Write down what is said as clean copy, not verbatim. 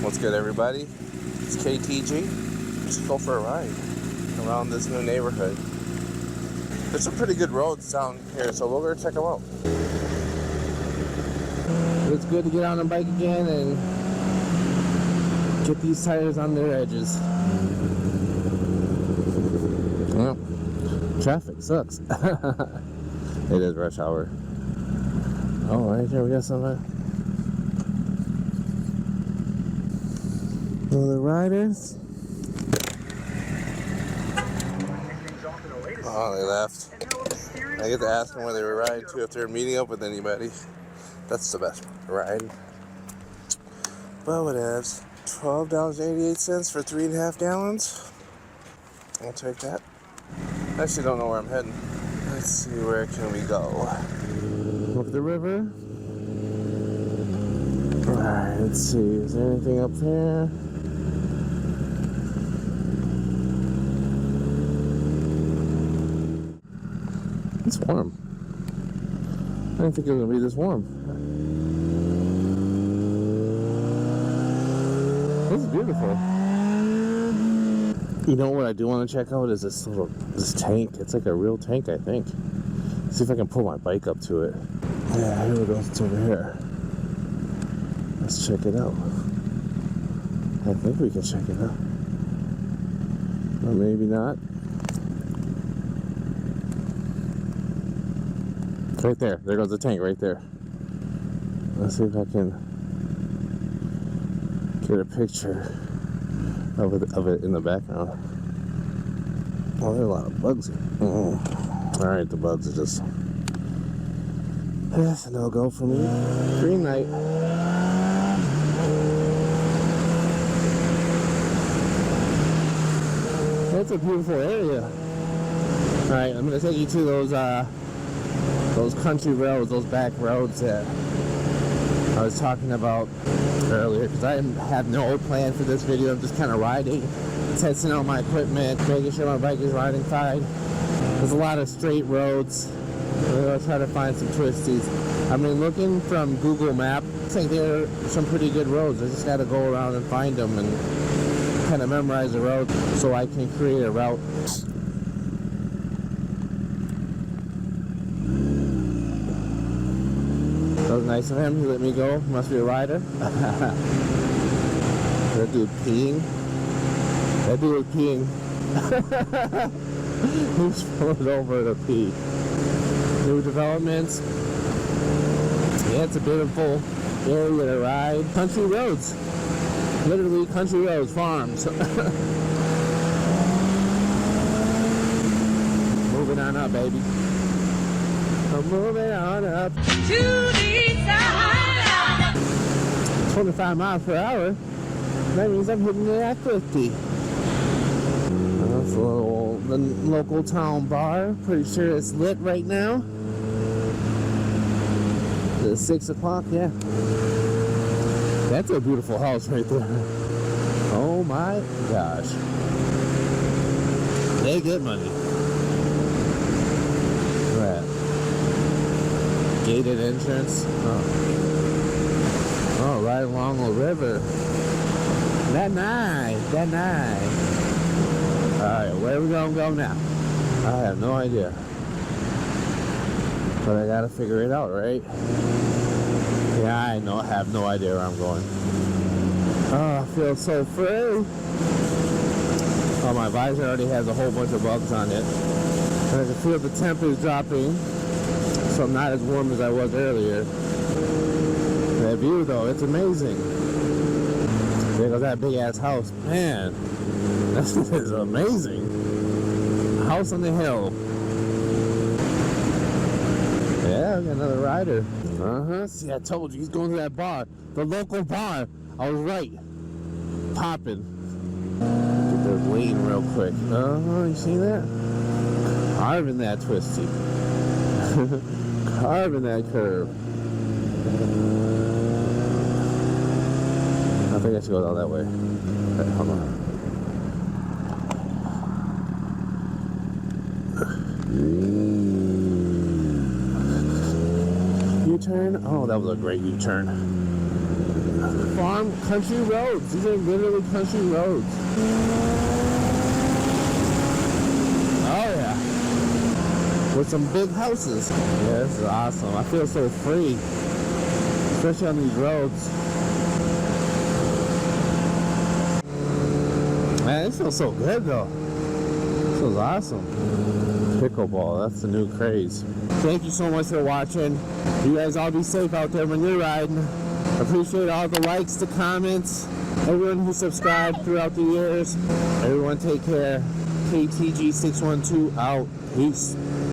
What's good, everybody? It's KTG. Let's go for a ride around this new neighborhood. There's some pretty good roads down here, so we'll go check them out. It's good to get on a bike again and get these tires on their edges. Well, traffic sucks. It is rush hour. Oh, right here we got some the riders. Oh, they left. I get to ask them where they were riding to, if they're meeting up with anybody. That's the best ride. But whatevs. $12.88 for 3.5 gallons. I'll take that. I actually don't know where I'm heading. Let's see, where can we go? Up the river. Alright, let's see. Is there anything up there? It's warm. I didn't think it was going to be this warm. This is beautiful. You know what I do want to check out is this tank. It's like a real tank, I think. See if I can pull my bike up to it. Yeah, here we go. It's over here. Let's check it out. I think we can check it out. Or maybe not. Right there. There goes the tank right there. Let's see if I can get a picture of it in the background. Oh, there are a lot of bugs here. Alright, the bugs are just... That's a no-go for me. Green light. That's a beautiful area. Alright, I'm going to take you to those country roads, those back roads that I was talking about earlier, because I have no plan for this video. I'm just kind of riding, testing out my equipment, making sure my bike is riding fine. There's a lot of straight roads. I'll try to find some twisties. I mean, looking from Google Maps, I think there are some pretty good roads. I just got to go around and find them and kind of memorize the road so I can create a route. That was nice of him. He let me go. Must be a rider. That dude peeing. That dude was peeing. He was pulling over to pee. New developments. Yeah, it's a beautiful area to ride. Country roads. Literally country roads, farms. Moving on up, baby. I'm moving on up. To the side. 25 miles per hour. That means I'm hitting it at 50. That's the local town bar. Pretty sure it's lit right now. It's 6 o'clock, yeah. That's a beautiful house right there. Oh my gosh. They get money. Look at that. Gated entrance. Oh, right along the river. That nice. That nice. Alright, where are we gonna go now? I have no idea. But I gotta figure it out, right? Yeah, I have no idea where I'm going. Oh, I feel so free. Oh, my visor already has a whole bunch of bugs on it. And I can feel the temp is dropping. So I'm not as warm as I was earlier. That view though, it's amazing. There goes that big ass house. Man, this is amazing. House on the hill. Yeah, we got another rider. See, I told you, he's going to that bar. The local bar. I was right. Popping. Get the lane real quick. You see that? Carving that twisty. Carving that curve. I think I should go down that way. Okay, hold on. U-turn? Oh, that was a great U-turn. farm country roads. These are literally country roads. Oh yeah. With some big houses. Yeah, this is awesome. I feel so free. Especially on these roads. Man, it feels so good though. This feels awesome. Pickleball, that's the new craze. Thank you so much for watching. You guys all be safe out there when you're riding. Appreciate all the likes, the comments, everyone who subscribed throughout the years. Everyone take care. KTG612 out. Peace.